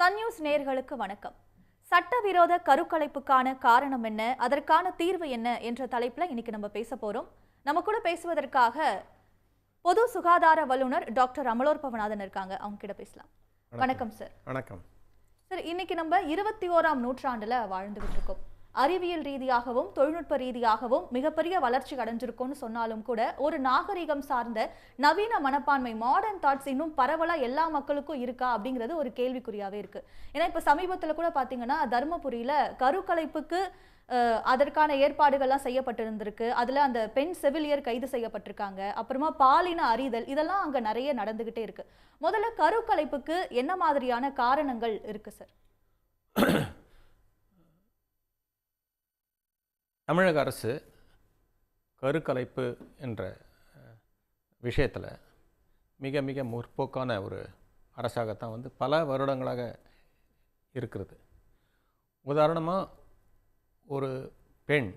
Sun news நேயர்களுக்கு வணக்கம். சட்டவிரோத கருக்கலைப்புக்கான காரணம் என்ன, அதற்கான தீர்வு என்ன என்ற தலைப்புல இன்னைக்கு நம்ம பேச போறோம். நம்ம கூட பேசுவதற்காக பொது சுகாதார வல்லுநர் டாக்டர் அமலோர் பவநாதன் இருக்காங்க. அவங்க கிட்ட பேசலாம். வணக்கம் சார். வணக்கம் சார். இன்னைக்கு நம்ம 21ஆம் நூற்றாண்டுல வாழ்ந்துகிட்டு இருக்கோம். அறிவியல் ரீதியாகவும் தொழில்நுட்ப ரீதியாகவும் மிகப்பெரிய வளர்ச்சி அடைஞ்சிருக்கும்னு சொன்னாலும் கூட ஒரு நாகரிகம் சார்ந்த நவீன மனப்பான்மை மாடர்ன் தாட்ஸ் இன்னும் பரவலா எல்லா மக்களுக்கும் இருக்கா அப்படிங்கிறது ஒரு கேள்விக்குறியாவே இருக்கு. ஏன்னா இப்ப சமீபத்துல கூட பாத்தீங்கன்னா தர்மபுரியில கருக்கலைப்புக்கு அதற்கான ஏற்பாடுகள்லாம் செய்யப்பட்டிருந்திருக்கு. அதுல அந்த பெண் செவிலியர் கைது செய்யப்பட்டிருக்காங்க. அப்புறமா பாலின அறிதல் இதெல்லாம் அங்க நிறைய நடந்துகிட்டே இருக்கு. முதல்ல கருக்கலைப்புக்கு என்ன மாதிரியான காரணங்கள் இருக்கு சார்? தமிழக அரசு கருக்கலைப்பு என்ற விஷயத்தில் மிக மிக முற்போக்கான ஒரு அரசாகத்தான் பல வருடங்களாக இருக்கிறது. உதாரணமாக ஒரு பெண்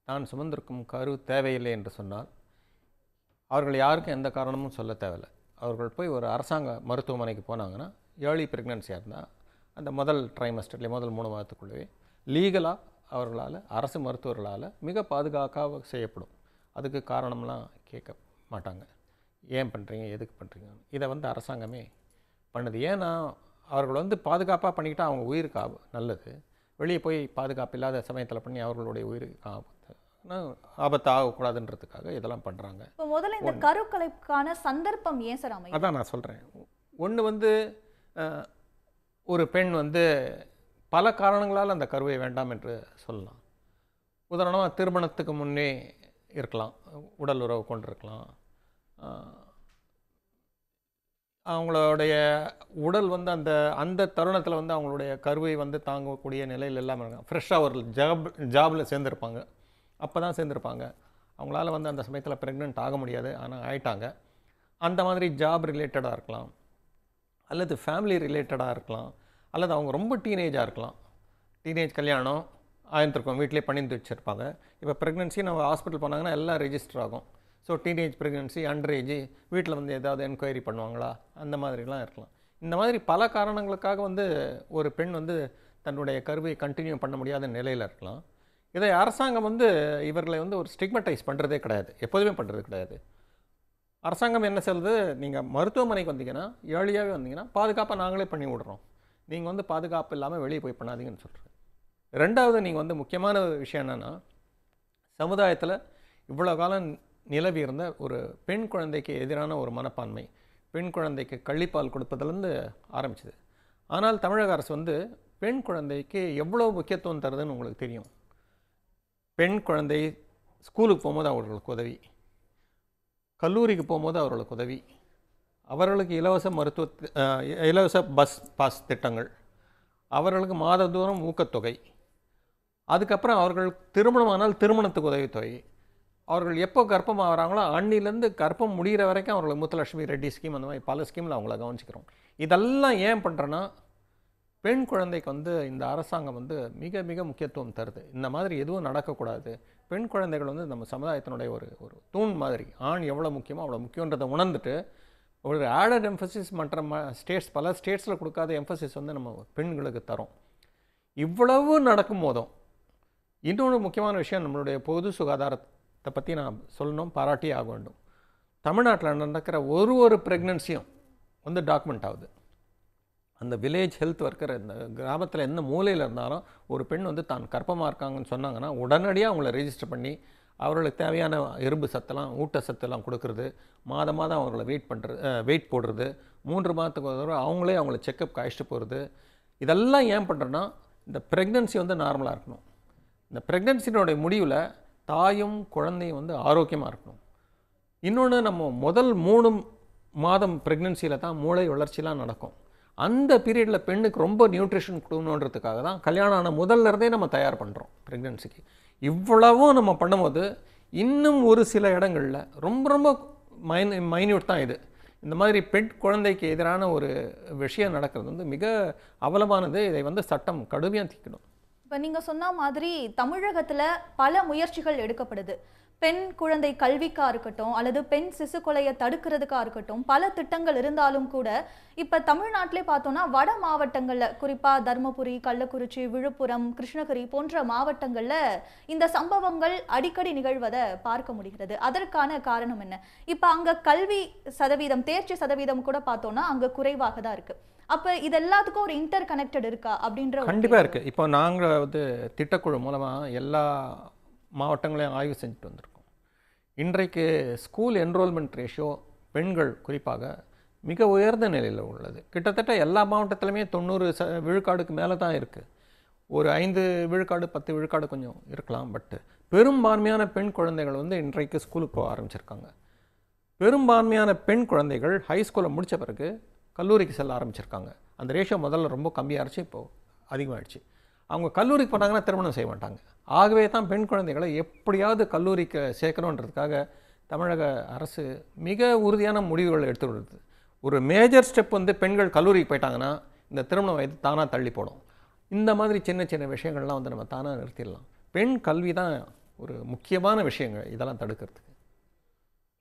தான் சுமந்திருக்கும் கரு தேவையில்லை என்று சொன்னால் அவர்கள் யாருக்கும் எந்த காரணமும் சொல்ல தேவையில்லை. அவர்கள் போய் ஒரு அரசாங்க மருத்துவமனைக்கு போனாங்கன்னா ஏர்லி ப்ரெக்னன்சியாக இருந்தால் அந்த முதல் ட்ரைமஸ்டர்லேயே முதல் 3 மாதத்துக்குள்ளேயே லீகலாக அவர்களால் அரசு மருத்துவர்களால் மிக பாதுகாப்பாக செய்யப்படும். அதுக்கு காரணம்லாம் கேட்க மாட்டாங்க. ஏன் பண்ணுறீங்க, எதுக்கு பண்ணுறீங்க, இதை அரசாங்கமே பண்ணுது. ஏன்னா அவர்கள் பாதுகாப்பாக பண்ணிக்கிட்டால் அவங்க உயிருக்கு நல்லது. வெளியே போய் பாதுகாப்பு இல்லாத சமயத்தில் பண்ணி அவர்களுடைய உயிருக்கு ஆபத்து ஆகக்கூடாதுன்றதுக்காக இதெல்லாம் பண்ணுறாங்க. இப்போ முதல்ல இந்த கருக்கலைப்புக்கான சந்தர்ப்பம் ஏன் சார் அமையும்? அதான் நான் சொல்கிறேன். ஒன்று ஒரு பெண் பல காரணங்களால் அந்த கருவை வேண்டாம் என்று சொல்லலாம். உதாரணமாக திருமணத்துக்கு முன்னே இருக்கலாம், உடல் உறவு கொண்டிருக்கலாம், அவங்களுடைய உடல் அந்த அந்த தருணத்தில் அவங்களுடைய கருவை தாங்கக்கூடிய நிலையில் இல்லாமல் இருக்காங்க. ஃப்ரெஷ்ஷாக ஒரு ஜாபில் சேர்ந்துருப்பாங்க, அப்போ தான் சேர்ந்துருப்பாங்க. அவங்களால அந்த சமயத்தில் ப்ரெக்னென்ட் ஆக முடியாது, ஆனால் ஆயிட்டாங்க. அந்த மாதிரி ஜாப் ரிலேட்டடாக இருக்கலாம், அல்லது ஃபேமிலி ரிலேட்டடாக இருக்கலாம், அல்லது அவங்க ரொம்ப டீனேஜாக இருக்கலாம். டீனேஜ் கல்யாணம் ஆயிருந்திருக்கோம், வீட்டிலே பண்ணிட்டு வச்சுருப்பாங்க. இப்போ ப்ரெக்னென்சி நம்ம ஹாஸ்பிட்டல் போனாங்கன்னா எல்லாம் ரெஜிஸ்டர் ஆகும். So teenage pregnancy, under age, வீட்டில் ஏதாவது என்கொயரி பண்ணுவாங்களா, அந்த மாதிரிலாம் இருக்கலாம். இந்த மாதிரி பல காரணங்களுக்காக ஒரு பெண் தன்னுடைய கருவை கண்டினியூ பண்ண முடியாத நிலையில் இருக்கலாம். இதை அரசாங்கம் இவர்களை ஒரு ஸ்டிக்மடைஸ் பண்ணுறதே கிடையாது, எப்போதுமே பண்ணுறது கிடையாது. அரசாங்கம் என்ன சொல்லுது, நீங்கள் மருத்துவமனைக்கு வந்தீங்கன்னா ஏர்லியாகவே வந்தீங்கன்னா பாதுகாப்பாக நாங்களே பண்ணி விடுறோம், நீங்கள் பாதுகாப்பு இல்லாமல் வெளியே போய் பண்ணாதீங்கன்னு சொல்கிறேன். ரெண்டாவது, நீங்கள் முக்கியமான விஷயம் என்னென்னா, சமுதாயத்தில் இவ்வளோ காலம் நிலவி இருந்த ஒரு பெண் குழந்தைக்கு எதிரான ஒரு மனப்பான்மை, பெண் குழந்தைக்கு கள்ளிப்பால் கொடுப்பதிலேருந்து ஆரம்பிச்சிது. ஆனால் தமிழக அரசு பெண் குழந்தைக்கு எவ்வளோ முக்கியத்துவம் தருதுன்னு உங்களுக்கு தெரியும். பெண் குழந்தை ஸ்கூலுக்கு போகும்போது அவர்களுக்கு உதவி, கல்லூரிக்கு போகும்போது அவர்களுக்கு உதவி, அவர்களுக்கு இலவச பஸ் பாஸ் திட்டங்கள், அவர்களுக்கு மாதந்தோறும் ஊக்கத்தொகை, அதுக்கப்புறம் அவர்கள் திருமணமானால் திருமணத்துக்கு உதவித்தொகை, அவர்கள் எப்போ கர்ப்பம் ஆகிறாங்களோ அன்னிலேருந்து கர்ப்பம் முடிகிற வரைக்கும் அவர்களுக்கு முத்துலட்சுமி ரெட்டி ஸ்கீம், அந்த மாதிரி பல ஸ்கீமில் அவங்கள கவனிச்சிக்கிறோம். இதெல்லாம் ஏன் பண்ணுறேன்னா, பெண் குழந்தைக்கு இந்த அரசாங்கம் மிக மிக முக்கியத்துவம் தருது. இந்த மாதிரி எதுவும் நடக்கக்கூடாது. பெண் குழந்தைகள் நம்ம சமுதாயத்தினுடைய ஒரு தூண் மாதிரி. ஆண் எவ்வளோ முக்கியமோ அவ்வளோ முக்கியன்றதை உணர்ந்துட்டு ஒரு ஆடட் எம்ஃபசிஸ் மற்ற பல ஸ்டேட்ஸில் கொடுக்காத எம்ஃபசிஸ் நம்ம பெண்களுக்கு தரோம். இவ்வளவு நடக்கும் போதும் இன்னொன்று முக்கியமான விஷயம், நம்மளுடைய பொது சுகாதாரத்தை பற்றி நான் சொல்லணும், பாராட்டியே ஆக வேண்டும். தமிழ்நாட்டில் நடக்கிற ஒரு ப்ரெக்னன்சியும் டாக்குமெண்ட் ஆகுது. அந்த வில்லேஜ் ஹெல்த் ஒர்க்கர் இந்த கிராமத்தில் எந்த மூலையில் இருந்தாலும் ஒரு பெண் தான் கர்ப்பமாக இருக்காங்கன்னு சொன்னாங்கன்னா உடனடியாக அவங்கள ரெஜிஸ்டர் பண்ணி அவர்களுக்கு தேவையான எறும்பு சத்தெல்லாம் ஊட்டச்சத்தெல்லாம் கொடுக்கறது, மாதம் அவங்கள வெயிட் போடுறது, 3 மாதத்துக்கு ஒரு அவங்களே அவங்கள செக்கப் அழைச்சிட்டு போகிறது. இதெல்லாம் ஏன் பண்ணுறோன்னா, இந்த ப்ரெக்னன்சி நார்மலாக இருக்கணும். இந்த ப்ரெக்னன்சியினுடைய முடிவில் தாயும் குழந்தையும் ஆரோக்கியமாக இருக்கணும். இன்னொன்று, நம்ம முதல் 3 மாதம் ப்ரெக்னன்சியில் தான் மூளை வளர்ச்சிலாம் நடக்கும். அந்த பீரியடில் பெண்ணுக்கு ரொம்ப நியூட்ரிஷன் கொடுக்கணுன்றதுக்காக தான் கல்யாணம் ஆன முதல்ல நம்ம தயார் பண்ணுறோம் ப்ரெக்னன்சிக்கு. இவ்வளவும் நம்ம பண்ணும்போது இன்னும் ஒரு சில இடங்களில் ரொம்ப ரொம்ப மைன்யூட் தான் இது. இந்த மாதிரி பெண் குழந்தைக்கு எதிரான ஒரு விஷயம் நடக்கிறது மிக அவலமானது. இதை சட்டம் கடுமையாக தீர்க்கணும். இப்போ நீங்கள் சொன்ன மாதிரி தமிழகத்தில் பல முயற்சிகள் எடுக்கப்படுது. பெண் குழந்தை கல்விக்கா இருக்கட்டும் அல்லது பெண் சிசு கொலையை தடுக்கிறதுக்கா இருக்கட்டும் பல திட்டங்கள் இருந்தாலும் கூட இப்ப தமிழ்நாட்டிலே பார்த்தோம்னா வட மாவட்டங்கள்ல குறிப்பா தர்மபுரி, கள்ளக்குறிச்சி, விழுப்புரம், கிருஷ்ணகிரி போன்ற மாவட்டங்கள்ல இந்த சம்பவங்கள் அடிக்கடி நிகழ்வதை பார்க்க முடிகிறது. அதற்கான காரணம் என்ன? இப்ப அங்க கல்வி சதவீதம், தேர்ச்சி சதவீதம் கூட பார்த்தோம்னா அங்க குறைவாக தான் இருக்கு. அப்ப இது எல்லாத்துக்கும் ஒரு இன்டர் கனெக்டட் இருக்கா அப்படின்ற கண்டிப்பாக இருக்குது. இப்போ நாங்கள் வந்து திட்டக்குழு மூலமாக எல்லா மாவட்டங்களையும் ஆய்வு செஞ்சுட்டு வந்திருக்கோம். இன்றைக்கு ஸ்கூல் என்ரோல்மெண்ட் ரேஷியோ பெண்கள் குறிப்பாக மிக உயர்ந்த நிலையில் உள்ளது. கிட்டத்தட்ட எல்லா மாவட்டத்திலுமே 90 விழுக்காடுக்கு மேலே தான் இருக்குது. ஒரு 5 விழுக்காடு 10 விழுக்காடு கொஞ்சம் இருக்கலாம். பட் பெரும்பான்மையான பெண் குழந்தைகள் வந்து இன்றைக்கு ஸ்கூலுக்கு போக ஆரம்பிச்சிருக்காங்க. பெரும்பான்மையான பெண் குழந்தைகள் ஹைஸ்கூலை முடித்த பிறகு கல்லூரிக்கு செல்ல ஆரம்பிச்சிருக்காங்க. அந்த ரேஷியோ முதல்ல ரொம்ப கம்மியாகிடுச்சு, இப்போது அதிகமாகிடுச்சு. அவங்க கல்லூரிக்கு போனாங்கன்னா திருமணம் செய்ய மாட்டாங்க. ஆகவே தான் பெண் குழந்தைகளை எப்படியாவது கல்லூரிக்கு சேர்க்கணுன்றதுக்காக தமிழக அரசு மிக உறுதியான முடிவுகளை எடுத்து வருது. ஒரு மேஜர் ஸ்டெப் வந்து பெண்கள் கல்லூரிக்கு போயிட்டாங்கன்னா இந்த திருமண வயது தானாக தள்ளி போடும். இந்த மாதிரி சின்ன சின்ன விஷயங்கள்லாம் வந்து நம்ம தானாக நிறுத்திடலாம். பெண் கல்வி தான் ஒரு முக்கியமான விஷயங்கள் இதெல்லாம் தடுக்கிறதுக்கு.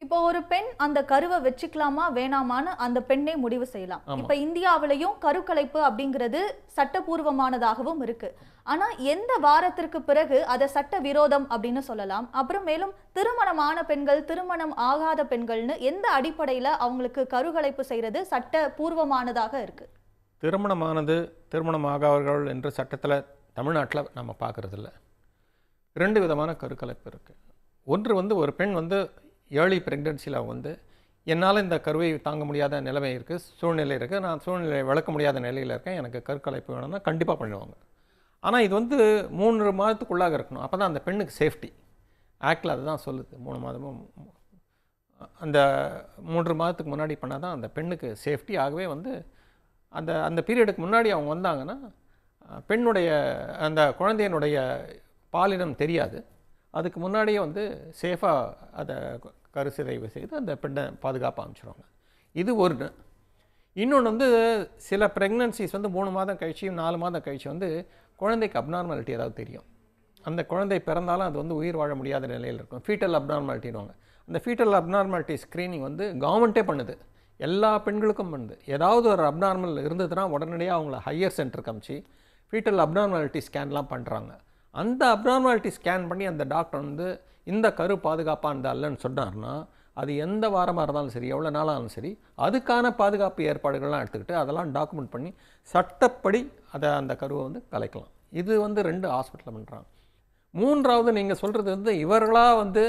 இப்போ ஒரு பெண் அந்த கருவை வச்சுக்கலாமா வேணாமான்னு அந்த பெண்ணே முடிவு செய்யலாம். இப்ப இந்தியாவிலையும் கருக்கலைப்பு அப்படிங்கிறது சட்டபூர்வமானதாகவும் இருக்கு. ஆனா எந்த வாரத்திற்கு பிறகு அதை சட்ட விரோதம் அப்படின்னு சொல்லலாம்? அப்புறம் மேலும் திருமணமான பெண்கள், திருமணம் ஆகாத பெண்கள்னு எந்த அடிப்படையில அவங்களுக்கு கருக்கலைப்பு செய்யறது சட்டபூர்வமானதாக இருக்கு? திருமணமானது திருமணம் ஆகாதவர்கள் என்று சட்டத்தில் தமிழ்நாட்டில் நம்ம பார்க்கறது இல்லை. 2 விதமான கருக்கலைப்பு இருக்குது. ஒன்று வந்து ஒரு பெண் வந்து ஏர்லி ப்ரெக்னென்சியில் வந்து என்னால் இந்த கருவை தாங்க முடியாத நிலைமை இருக்குது, சூழ்நிலை இருக்குது, நான் சூழ்நிலையை விளக்க முடியாத நிலையில் இருக்கேன், எனக்கு கருக்கலைப்பு வேணும்னா கண்டிப்பாக பண்ணுவாங்க. ஆனால் இது வந்து 3 மாதத்துக்குள்ளாக இருக்கணும். அப்போ தான் அந்த பெண்ணுக்கு சேஃப்டி. ஆக்டில் அதுதான் சொல்லுது. 3 மாதமும் அந்த 3 மாதத்துக்கு முன்னாடி பண்ணால் தான் அந்த பெண்ணுக்கு சேஃப்டி. ஆகவே வந்து அந்த பீரியடுக்கு முன்னாடி அவங்க வந்தாங்கன்னா பெண்ணுடைய அந்த குழந்தையினுடைய பாலினம் தெரியாது. அதுக்கு முன்னாடியே வந்து சேஃபாக அதை கருசிதைவு செய்து அந்த பெண்ணை பாதுகாப்பாக அமைச்சிருவாங்க. இது ஒன்று. இன்னொன்று வந்து சில ப்ரெக்னன்சிஸ் வந்து 3 மாதம் கழிச்சு 4 மாதம் கழிச்சு வந்து குழந்தைக்கு அப்நார்மாலிட்டி ஏதாவது தெரியும். அந்த குழந்தை பிறந்தாலும் அது வந்து உயிர் வாழ முடியாத நிலையில் இருக்கும். ஃபீட்டல் அப்நார்மாலிட்டின்வாங்க. அந்த ஃபீட்டல் அப்நார்மாலிட்டி ஸ்க்ரீனிங் வந்து கவர்மெண்ட்டே பண்ணுது, எல்லா பெண்களுக்கும் பண்ணுது. ஏதாவது ஒரு அப்நார்மல் இருந்ததுன்னா உடனடியாக அவங்கள ஹையர் சென்டருக்கு அமிச்சு ஃபீட்டல் அப்நார்மாலிட்டி ஸ்கேன்லாம் பண்ணுறாங்க. அந்த அப்நார்மாலிட்டி ஸ்கேன் பண்ணி அந்த டாக்டர் வந்து இந்த கரு பாதுகாப்பானது அல்லன்னு சொன்னார்னா அது எந்த வாரமாக இருந்தாலும் சரி, எவ்வளோ நாளாக இருந்தாலும் சரி, அதுக்கான பாதுகாப்பு ஏற்பாடுகள்லாம் எடுத்துக்கிட்டு அதெல்லாம் டாக்குமெண்ட் பண்ணி சட்டப்படி அந்த கருவை வந்து கலைக்கலாம். இது வந்து 2 ஹாஸ்பிட்டலில் பண்ணுறாங்க. 3வது நீங்கள் சொல்கிறது வந்து இவர்களாக வந்து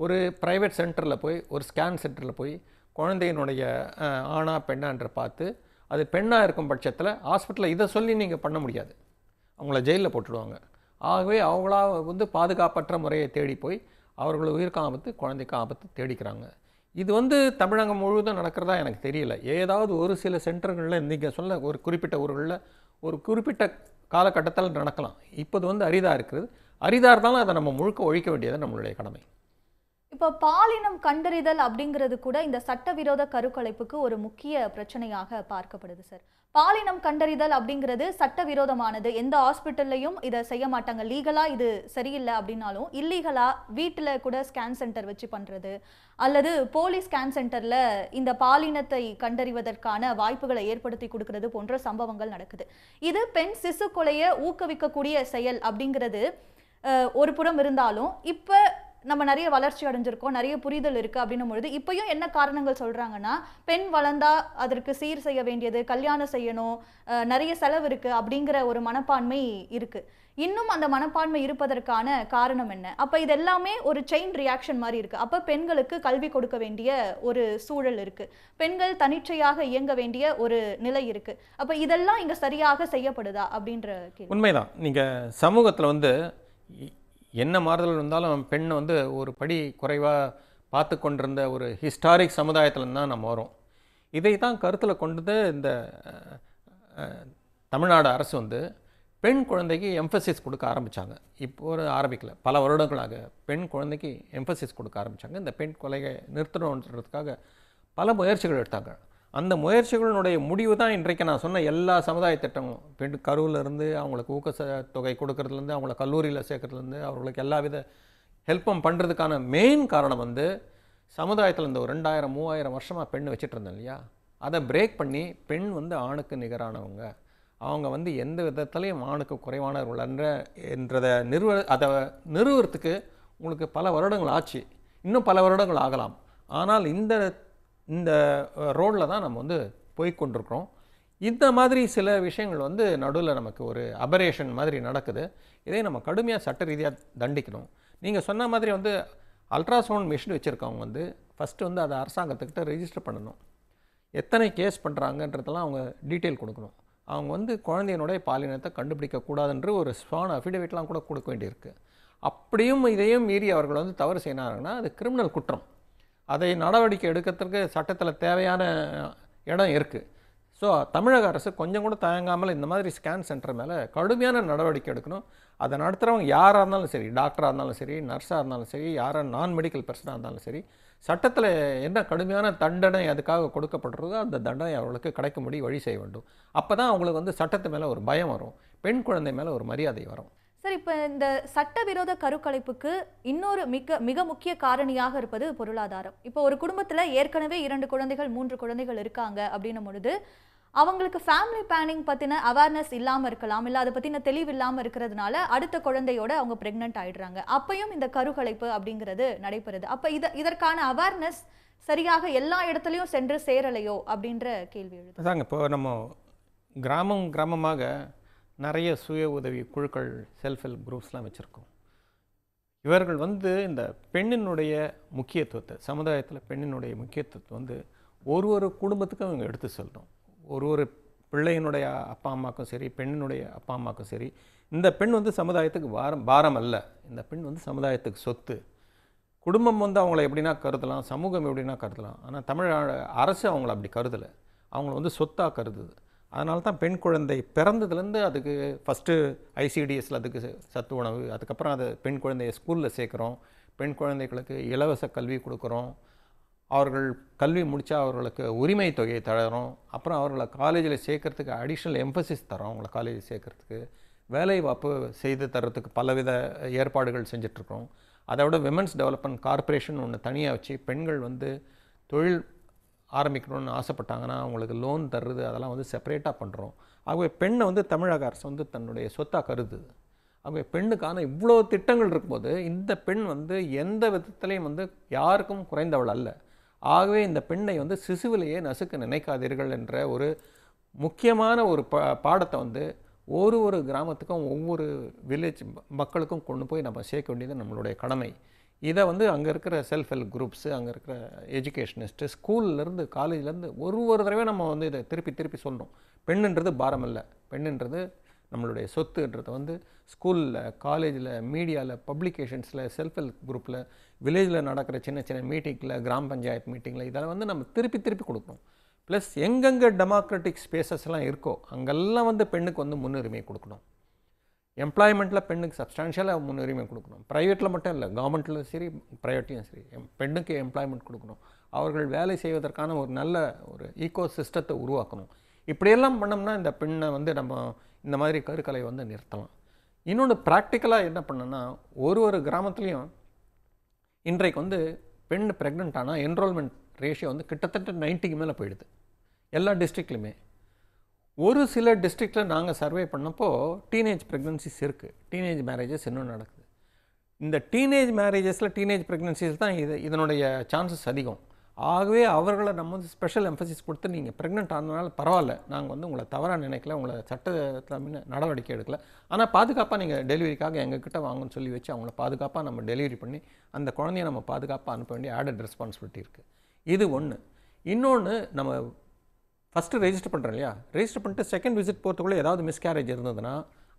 ஒரு ப்ரைவேட் சென்டரில் போய், ஒரு ஸ்கேன் சென்டரில் போய் குழந்தையினுடைய ஆணா பெண்ணான்ற பார்த்து அது பெண்ணாக இருக்கும் பட்சத்தில் ஹாஸ்பிட்டலில் இதை சொல்லி நீங்கள் பண்ண முடியாது, அவங்கள ஜெயிலில் போட்டுடுவாங்க. ஆகவே அவங்களா வந்து பாதுகாப்பற்ற முறையை தேடி போய் அவர்கள் உயிருக்கு ஆபத்து, குழந்தைக்கு ஆபத்து தேடிக்கிறாங்க. இது வந்து தமிழகம் முழுவதும் நடக்கிறதா எனக்கு தெரியல. ஏதாவது ஒரு சில சென்டர்களில் நீங்கள் சொல்ல ஒரு குறிப்பிட்ட ஊர்களில் ஒரு குறிப்பிட்ட காலகட்டத்தில் நடக்கலாம். இப்போது வந்து அரிதாக இருக்குது. அரிதாக இருந்தாலும் அதை நம்ம முழுக்க ஒழிக்க வேண்டியது நம்மளுடைய கடமை. இப்போ பாலினம் கண்டறிதல் அப்படிங்கிறது கூட இந்த சட்டவிரோத கருக்கலைப்புக்கு ஒரு முக்கிய பிரச்சனையாக பார்க்கப்படுது சார். பாலினம் கண்டறிதல் அப்படிங்கிறது சட்டவிரோதமானது. எந்த ஹாஸ்பிட்டல்லையும் இதை செய்ய மாட்டாங்க. லீகலா இது சரியில்லை அப்படின்னாலும் இல்லீகலா வீட்டில் கூட ஸ்கேன் சென்டர் வச்சு பண்றது அல்லது போலீஸ் ஸ்கேன் சென்டர்ல இந்த பாலினத்தை கண்டறிவதற்கான வாய்ப்புகளை ஏற்படுத்தி கொடுக்கறது போன்ற சம்பவங்கள் நடக்குது. இது பெண் சிசு கொலையை ஊக்குவிக்கக்கூடிய செயல் அப்படிங்கிறது ஒரு புறம் இருந்தாலும் இப்போ நம்ம நிறைய வளர்ச்சி அடைஞ்சிருக்கோம், நிறைய புரிதல் இருக்கு அப்படின்னும் பொழுது இப்பயும் என்ன காரணங்கள் சொல்றாங்கன்னா, பெண் வளர்ந்தா அதற்கு சீர் செய்ய வேண்டியது, கல்யாணம் செய்யணும், நிறைய செலவு இருக்கு அப்படிங்கிற ஒரு மனப்பான்மை இருக்கு. இன்னும் அந்த மனப்பான்மை இருப்பதற்கான காரணம் என்ன? அப்ப இது எல்லாமே ஒரு செயின் ரியாக்ஷன் மாதிரி இருக்கு. அப்ப பெண்களுக்கு கல்வி கொடுக்க வேண்டிய ஒரு சூழல் இருக்கு, பெண்கள் தனிச்சையாக இயங்க வேண்டிய ஒரு நிலை இருக்கு. அப்ப இதெல்லாம் இங்க சரியாக செய்யப்படுதா அப்படின்ற கேள்வி. உண்மைதான். நீங்க சமூகத்தில் வந்து என்ன மாறுதல் இருந்தாலும் பெண்ணை வந்து ஒரு படி குறைவாக பார்த்து கொண்டிருந்த ஒரு ஹிஸ்டாரிக் சமுதாயத்தில் தான் நம்ம வரோம். இதை தான் கருத்தில் கொண்டது இந்த தமிழ்நாடு அரசு வந்து பெண் குழந்தைக்கு எம்ஃபசிஸ் கொடுக்க ஆரம்பித்தாங்க. இப்போ ஒரு ஆரம்பிக்கல, பல வருடங்களாக பெண் குழந்தைக்கு எம்ஃபசிஸ் கொடுக்க ஆரம்பித்தாங்க. இந்த பெண் கொலையை நிறுத்தணுன்றதுக்காக பல முயற்சிகள் எடுத்தாங்க. அந்த முயற்சிகளினுடைய முடிவு தான் இன்றைக்கு நான் சொன்ன எல்லா சமுதாய திட்டங்களும். பெண் கருவிலேருந்து அவங்களுக்கு ஊக்க தொகை கொடுக்கறதுலேருந்து, அவங்கள கல்லூரியில் சேர்க்கறதுலேருந்து, அவர்களுக்கு எல்லா வித ஹெல்ப்பும் பண்ணுறதுக்கான மெயின் காரணம் வந்து சமுதாயத்தில் இந்த ஒரு 2000-3000 வருஷமாக பெண் வச்சுட்டு இருந்தோம் இல்லையா, அதை பிரேக் பண்ணி பெண் வந்து ஆணுக்கு நிகரானவங்க, அவங்க வந்து எந்த விதத்துலையும் ஆணுக்கு குறைவானவர்கள் என்றதை அதை நிறுவறதுக்கு உங்களுக்கு பல வருடங்கள் ஆச்சு, இன்னும் பல வருடங்கள் ஆகலாம். ஆனால் இந்த ரோடில் தான் நம்ம வந்து போய்கொண்டிருக்கிறோம். இந்த மாதிரி சில விஷயங்கள் வந்து நடுவில் நமக்கு ஒரு அபரேஷன் மாதிரி நடக்குது. இதை நம்ம கடுமையாக சட்ட ரீதியாக தண்டிக்கணும். நீங்கள் சொன்ன மாதிரி வந்து அல்ட்ராசவுண்ட் மிஷின் வச்சுருக்கவங்க வந்து ஃபஸ்ட்டு வந்து அதை அரசாங்கத்துக்கிட்ட ரெஜிஸ்டர் பண்ணணும். எத்தனை கேஸ் பண்ணுறாங்கன்றதெல்லாம் அவங்க டீட்டெயில் கொடுக்கணும். அவங்க வந்து குழந்தையினுடைய பாலினத்தை கண்டுபிடிக்கக்கூடாதுன்ற ஒரு ஸ்வான் அஃபிடேவிட்லாம் கூட கொடுக்க வேண்டியிருக்கு. அப்படியும் இதையும் மீறி அவர்கள் வந்து தவறு செய்யினாங்கன்னா அது கிரிமினல் குற்றம். அதை நடவடிக்கை எடுக்கிறதுக்கு சட்டத்தில் தேவையான இடம் இருக்குது. ஸோ தமிழக அரசு கொஞ்சம் கூட தயங்காமல் இந்த மாதிரி ஸ்கேன் சென்டர் மேலே கடுமையான நடவடிக்கை எடுக்கணும். அதை நடத்துகிறவங்க யாராக இருந்தாலும் சரி, டாக்டராக இருந்தாலும் சரி, நர்ஸாக இருந்தாலும் சரி, யாராக நான் மெடிக்கல் பர்சனாக இருந்தாலும் சரி, சட்டத்தில் என்ன கடுமையான தண்டனை அதுக்காக கொடுக்கப்படுறதோ அந்த தண்டனை அவர்களுக்கு கிடைக்கும்படி வழி செய்ய வேண்டும். அப்போ தான் அவங்களுக்கு வந்து சட்டத்து மேலே ஒரு பயம் வரும், பெண் குழந்தை மேலே ஒரு மரியாதை வரும். சார், இப்போ இந்த சட்டவிரோத கருக்கலைப்புக்கு இன்னொரு மிக முக்கிய காரணியாக இருப்பது பொருளாதாரம். இப்போ ஒரு குடும்பத்தில் ஏற்கனவே 2 குழந்தைகள் 3 குழந்தைகள் இருக்காங்க அப்படின்னும் பொழுது அவங்களுக்கு ஃபேமிலி பிளானிங் பற்றின அவேர்னஸ் இல்லாமல் இருக்கலாம், இல்லை அதை பற்றின தெளிவு இல்லாமல் இருக்கிறதுனால அடுத்த குழந்தையோட அவங்க ப்ரெக்னென்ட் ஆகிடுறாங்க. அப்பையும் இந்த கருக்கலைப்பு அப்படிங்கிறது நடைபெறுது. அப்போ இதற்கான அவேர்னஸ் சரியாக எல்லா இடத்துலையும் சென்று சேரலையோ அப்படின்ற கேள்வி எழுது. அதாங்க, இப்போ நம்ம கிராமமாக நிறைய சுய உதவி குழுக்கள், செல்ஃப் ஹெல்ப் குரூப்ஸ்லாம் வச்சுருக்கோம். இவர்கள் வந்து இந்த பெண்ணினுடைய முக்கியத்துவத்தை, சமுதாயத்தில் பெண்ணினுடைய முக்கியத்துவத்தை வந்து ஒரு குடும்பத்துக்கும் அவங்க எடுத்து சொல்லணும். ஒரு பிள்ளையினுடைய அப்பா அம்மாக்கும் சரி, பெண்ணினுடைய அப்பா அம்மாக்கும் சரி, இந்த பெண் வந்து சமுதாயத்துக்கு பாரம் அல்ல, இந்த பெண் வந்து சமுதாயத்துக்கு சொத்து. குடும்பம் வந்து அவங்கள எப்படின்னா கருதலாம், சமூகம் எப்படின்னா கருதலாம். ஆனால் தமிழ்நாடு அரசு அவங்கள அப்படி கருதலை, அவங்கள வந்து சொத்தாக கருதுது. அதனால தான் பெண் குழந்தை பிறந்ததுலேருந்து அதுக்கு ஃபஸ்ட்டு ICDSல அதுக்கு சத்து உணவு, அதுக்கப்புறம் அது பெண் குழந்தைய ஸ்கூலில் சேர்க்குறோம், பெண் குழந்தைகளுக்கு இலவச கல்வி கொடுக்குறோம், அவர்கள் கல்வி முடித்தா அவர்களுக்கு உரிமை தொகையை தரோம், அப்புறம் அவர்களை காலேஜில் சேர்க்கறதுக்கு அடிஷ்னல் எம்பசிஸ் தரோம், அவங்கள காலேஜில் சேர்க்கறதுக்கு வேலை வாய்ப்பு செய்து தரத்துக்கு பலவித ஏற்பாடுகள் செஞ்சிட்ருக்கோம். அதை விட விமென்ஸ் டெவலப்மெண்ட் கார்ப்பரேஷன் ஒன்று தனியாக வச்சு பெண்கள் வந்து தொழில் ஆரம்பிக்கணும்னு ஆசைப்பட்டாங்கன்னா அவங்களுக்கு லோன் தர்றது அதெல்லாம் வந்து செப்பரேட்டாக பண்ணுறோம். ஆகவே பெண்ணை வந்து தமிழக அரசு வந்து தன்னுடைய சொத்தாக கருதுது. ஆகவே பெண்ணுக்கான இவ்வளோ திட்டங்கள் இருக்கும்போது இந்த பெண் வந்து எந்த விதத்துலேயும் வந்து யாருக்கும் குறைந்தவள் அல்ல. ஆகவே இந்த பெண்ணை வந்து சிசுவிலேயே நசுக்க நினைக்காதீர்கள் என்ற ஒரு முக்கியமான ஒரு பாடத்தை வந்து ஒரு கிராமத்துக்கும் ஒவ்வொரு வில்லேஜ் மக்களுக்கும் கொண்டு போய் நம்ம சேர்க்க வேண்டியது நம்மளுடைய கடமை. இதை வந்து அங்கே இருக்கிற செல்ஃப் ஹெல்ப் குரூப்ஸு, அங்கே இருக்கிற எஜுகேஷனிஸ்ட்டு, ஸ்கூல்லேருந்து காலேஜ்லேருந்து ஒரு தடவை நம்ம வந்து இதை திருப்பி சொல்லணும். பெண்ணுன்றது பாரம் இல்லை, பெண்ணுன்றது நம்மளுடைய சொத்துன்றதை வந்து ஸ்கூலில், காலேஜில், மீடியாவில், பப்ளிகேஷன்ஸில், செல்ஃப் ஹெல்ப் குரூப்பில், வில்லேஜில் நடக்கிற சின்ன மீட்டிங்கில், கிராம பஞ்சாயத்து மீட்டிங்கில் இதெல்லாம் வந்து நம்ம திருப்பி கொடுக்கணும். ப்ளஸ் எங்கெங்கே டெமோக்ராட்டிக் ஸ்பேசஸ்லாம் இருக்கோ அங்கெல்லாம் வந்து பெண்ணுக்கு வந்து முன்னுரிமை கொடுக்கணும். எம்ப்ளாய்மெண்ட்டில் பெண்ணுக்கு சப்ஸ்டான்ஷியலாக முன்னுரிமை கொடுக்கணும். ப்ரைவேட்டில் மட்டும் இல்லை, கவர்மெண்ட்டில் சரி, ப்ரைவேட்லையும் சரி, பெண்ணுக்கு எம்ப்ளாய்மெண்ட் கொடுக்கணும். அவர்கள் வேலை செய்வதற்கான ஒரு நல்ல ஒரு ஈகோ சிஸ்டத்தை உருவாக்கணும். இப்படியெல்லாம் பண்ணோம்னா இந்த பெண்ணை வந்து நம்ம இந்த மாதிரி கருக்கலை வந்து நிறுத்தலாம். இன்னொன்று ப்ராக்டிக்கலாக என்ன பண்ணோன்னா, ஒரு கிராமத்துலேயும் இன்றைக்கு வந்து பெண் ப்ரெக்னென்ட் ஆனால் என்ரோல்மெண்ட் ரேஷியோ வந்து கிட்டத்தட்ட 90க்கு மேலே போயிடுது எல்லா டிஸ்ட்ரிக்ட்லையுமே. ஒரு சில டிஸ்ட்ரிக்டில் நாங்கள் சர்வே பண்ணப்போ டீனேஜ் ப்ரெக்னன்சிஸ் இருக்குது, டீனேஜ் மேரேஜஸ் இன்னும் நடக்குது. இந்த டீனேஜ் மேரேஜஸில், டீனேஜ் ப்ரெக்னன்சிஸ் தான் இதனுடைய சான்சஸ் அதிகம். ஆகவே அவர்களை நம்ம வந்து ஸ்பெஷல் எம்பசிஸ் கொடுத்து நீங்கள் ப்ரெக்னென்ட் ஆனதுனால பரவாயில்ல, நாங்கள் வந்து உங்களை தவறாக நினைக்கல, உங்களை சட்டத்தில் நடவடிக்கை எடுக்கல, ஆனால் பாதுகாப்பாக நீங்கள் டெலிவரிக்காக எங்ககிட்ட வாங்கன்னு சொல்லி வச்சு அவங்கள பாதுகாப்பாக நம்ம டெலிவரி பண்ணி அந்த குழந்தைய நம்ம பாதுகாப்பாக அனுப்ப வேண்டிய ஆடட் ரெஸ்பான்சிபிலிட்டி இருக்குது. இது ஒன்று. இன்னொன்று, நம்ம ஃபஸ்ட்டு ரெஜிஸ்டர் பண்ணுறோம் இல்லையா, ரெஜிஸ்டர் பண்ணிட்டு செகண்ட் விசிட் போகிறதுக்குள்ளே ஏதாவது மிஸ்கேரேஜ் இருந்ததுன்னா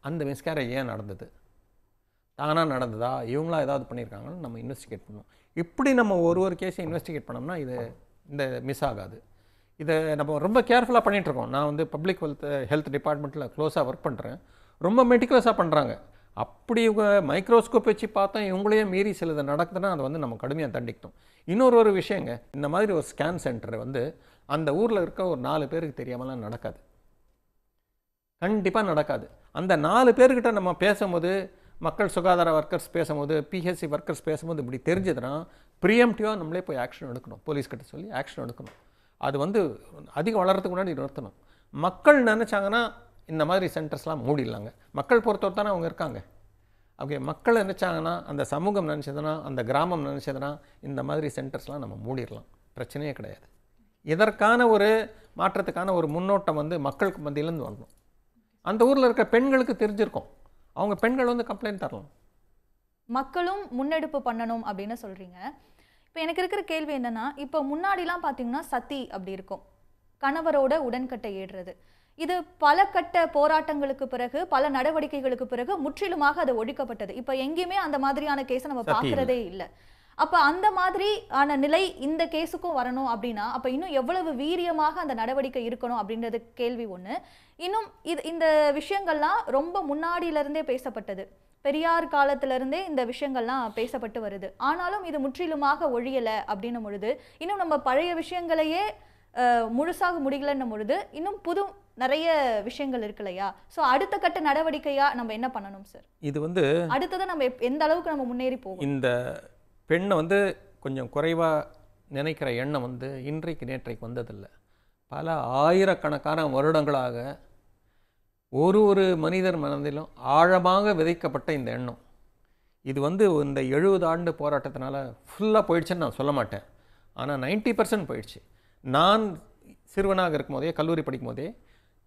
அந்த மிஸ்கேரேஜ் ஏன் நடந்தது, தானாக நடந்ததா, இவங்களா ஏதாவது பண்ணியிருக்காங்கன்னு நம்ம இன்வெஸ்டிகேட் பண்ணணும். இப்படி நம்ம ஒரு கேஸை இன்வெஸ்டிகேட் பண்ணோம்னா இந்த மிஸ் ஆகாது. இதை நம்ம ரொம்ப கேர்ஃபுல்லாக பண்ணிகிட்ருக்கோம். நான் வந்து பப்ளிக் ஹெல்த் டிபார்ட்மெண்ட்டில் க்ளோஸாக ஒர்க் பண்ணுறேன். ரொம்ப மெட்டிகுலஸாக பண்ணுறாங்க. அப்படி இவங்க மைக்ரோஸ்கோப் வச்சு பார்த்தா இவங்களையே மீறி சிலது நடக்குதுன்னா அதை வந்து நம்ம கடுமையாக தண்டிக்கணும். இன்னொரு விஷயங்க, இந்த மாதிரி ஒரு ஸ்கேன் சென்டர் வந்து அந்த ஊரில் இருக்க ஒரு 4 பேருக்கு தெரியாமலாம் நடக்காது, கண்டிப்பாக நடக்காது. அந்த 4 பேர்கிட்ட நம்ம பேசும்போது மக்கள் சுகாதார ஒர்க்கர்ஸ் பேசும்போது, பிஹெச்சி ஒர்க்கர்ஸ் பேசும்போது இப்படி தெரிஞ்சதுன்னா ப்ரீஎம்டிவாக நம்மளே போய் ஆக்ஷன் எடுக்கணும், போலீஸ்கிட்ட சொல்லி ஆக்ஷன் எடுக்கணும். அது வந்து அதிகம் வளர்கிறதுக்கு முன்னாடி நிறுத்தணும். மக்கள் நினச்சாங்கன்னா இந்த மாதிரி சென்டர்ஸ்லாம் மூடிடலாங்க. மக்கள் பொறுத்தவரை தானே அவங்க இருக்காங்க. ஓகே, மக்கள் நினச்சாங்கன்னா, அந்த சமூகம் நினச்சதுன்னா, அந்த கிராமம் நினச்சதுன்னா இந்த மாதிரி சென்டர்ஸ்லாம் நம்ம மூடிடலாம், பிரச்சனையே கிடையாது. இதற்கான ஒரு மாற்றத்துக்கான ஒரு முன்னோட்டம் வந்து மக்களுக்கு மத்தியிலேருந்து வரணும். அந்த ஊரில் இருக்க பெண்களுக்கு தெரிஞ்சிருக்கும், அவங்க பெண்கள் வந்து கம்ப்ளைண்ட் தரலாம். மக்களும் முன்னெடுப்பு பண்ணணும் அப்படின்னு சொல்றீங்க. இப்போ எனக்கு இருக்கிற கேள்வி என்னன்னா, இப்போ முன்னாடிலாம் பார்த்தீங்கன்னா சதி அப்படி இருக்கும், கணவரோட உடன்கட்டை ஏறுறது. இது பல கட்ட போராட்டங்களுக்கு பிறகு, பல நடவடிக்கைகளுக்கு பிறகு முற்றிலுமாக அது ஒழிக்கப்பட்டது. இப்போ எங்கேயுமே அந்த மாதிரியான கேஸை நம்ம பார்க்கறதே இல்லை. அப்போ அந்த மாதிரி ஆன நிலை இந்த கேஸுக்கும் வரணும் அப்படின்னா, அப்போ இன்னும் எவ்வளவு வீரியமாக அந்த நடவடிக்கை இருக்கணும் அப்படின்றது கேள்வி ஒன்று. இன்னும் இந்த விஷயங்கள்லாம் ரொம்ப முன்னாடியிலிருந்தே பேசப்பட்டது, பெரியார் காலத்திலிருந்தே இந்த விஷயங்கள்லாம் பேசப்பட்டு வருது. ஆனாலும் இது முற்றிலுமாக ஒழியலை அப்படின்னும் பொழுது, இன்னும் நம்ம பழைய விஷயங்களையே முழுசாக முடியலன்னும் பொழுது, இன்னும் புது நிறைய விஷயங்கள் இருக்கு இல்லையா? ஸோ அடுத்த கட்ட நடவடிக்கையா நம்ம என்ன பண்ணணும் சார்? இது வந்து அடுத்தது நம்ம எந்த அளவுக்கு நம்ம முன்னேறி போகும்? இந்த பெண்ணை வந்து கொஞ்சம் குறைவாக நினைக்கிற எண்ணம் வந்து இன்றைக்கு நேற்றைக்கு வந்ததில்லை. பல ஆயிரக்கணக்கான வருடங்களாக ஒரு மனிதர் மனதிலும் ஆழமாக விதைக்கப்பட்ட இந்த எண்ணம், இது வந்து இந்த 70 ஆண்டு போராட்டத்தினால ஃபுல்லாக போயிடுச்சுன்னு நான் சொல்ல மாட்டேன். ஆனால் 90% போயிடுச்சு. நான் சிறுவனாக இருக்கும் போதே, கல்லூரி படிக்கும் போதே,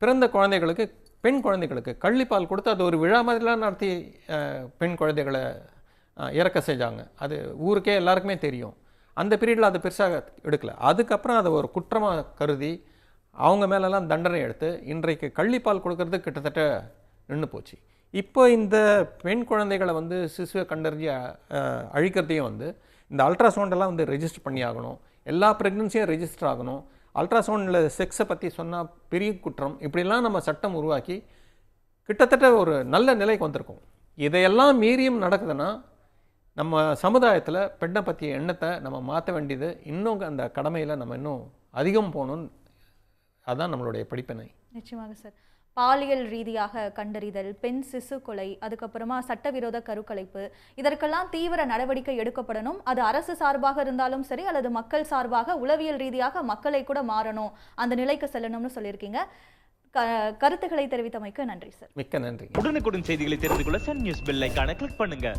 பிறந்த குழந்தைகளுக்கு, பெண் குழந்தைகளுக்கு கள்ளிப்பால் கொடுத்து அது ஒரு விழா மாதிரிலாம் நடத்தி பெண் குழந்தைகளை இறக்க செஞ்சாங்க. அது ஊருக்கே எல்லாருக்குமே தெரியும். அந்த பீரியடில் அது பெருசாக எடுக்கலை. அதுக்கப்புறம் அதை ஒரு குற்றமாக கருதி அவங்க மேலெல்லாம் தண்டனை எடுத்து இன்றைக்கு கள்ளிப்பால் கொடுக்கறது கிட்டத்தட்ட நின்று போச்சு. இப்போ இந்த பெண் குழந்தைகளை வந்து சிசுவை கண்டறிஞ்சு அழிக்கிறதையும் வந்து இந்த அல்ட்ராசவுண்டெல்லாம் வந்து ரெஜிஸ்டர் பண்ணி ஆகணும், எல்லா ப்ரெக்னன்சியும் ரெஜிஸ்டர் ஆகணும், அல்ட்ராசவுண்டில் செக்ஸை பற்றி சொன்னால் பெரிய குற்றம், இப்படிலாம் நம்ம சட்டம் உருவாக்கி கிட்டத்தட்ட ஒரு நல்ல நிலைக்கு வந்திருக்கோம். இதையெல்லாம் மீறியும் நடக்குதுன்னா நம்ம சமுதாயத்தில் பெண்ணை பற்றிய எண்ணத்தை நம்ம மாற்ற வேண்டியது, இன்னும் அந்த கடமையில் நம்ம இன்னும் அதிகம் போகணும்னு, அதுதான் நம்மளுடைய படிப்பினை. நிச்சயமாக சார். பாலியல் ரீதியாக கண்டறிதல், பெண் சிசு கொலை, அதுக்கப்புறமா சட்டவிரோத கருக்கலைப்பு, இதற்கெல்லாம் தீவிர நடவடிக்கை எடுக்கப்படணும். அது அரசு சார்பாக இருந்தாலும் சரி, அல்லது மக்கள் சார்பாக உளவியல் ரீதியாக மக்களை கூட மாறணும், அந்த நிலைக்கு செல்லணும்னு சொல்லியிருக்கீங்க. கருத்துக்களை தெரிவித்தமைக்கு நன்றி சார். மிக்க நன்றி. உடனுக்குடன் செய்திகளை தெரிந்து கொள்ள சன் நியூஸ் பெல் ஐகானை கிளிக் பண்ணுங்க.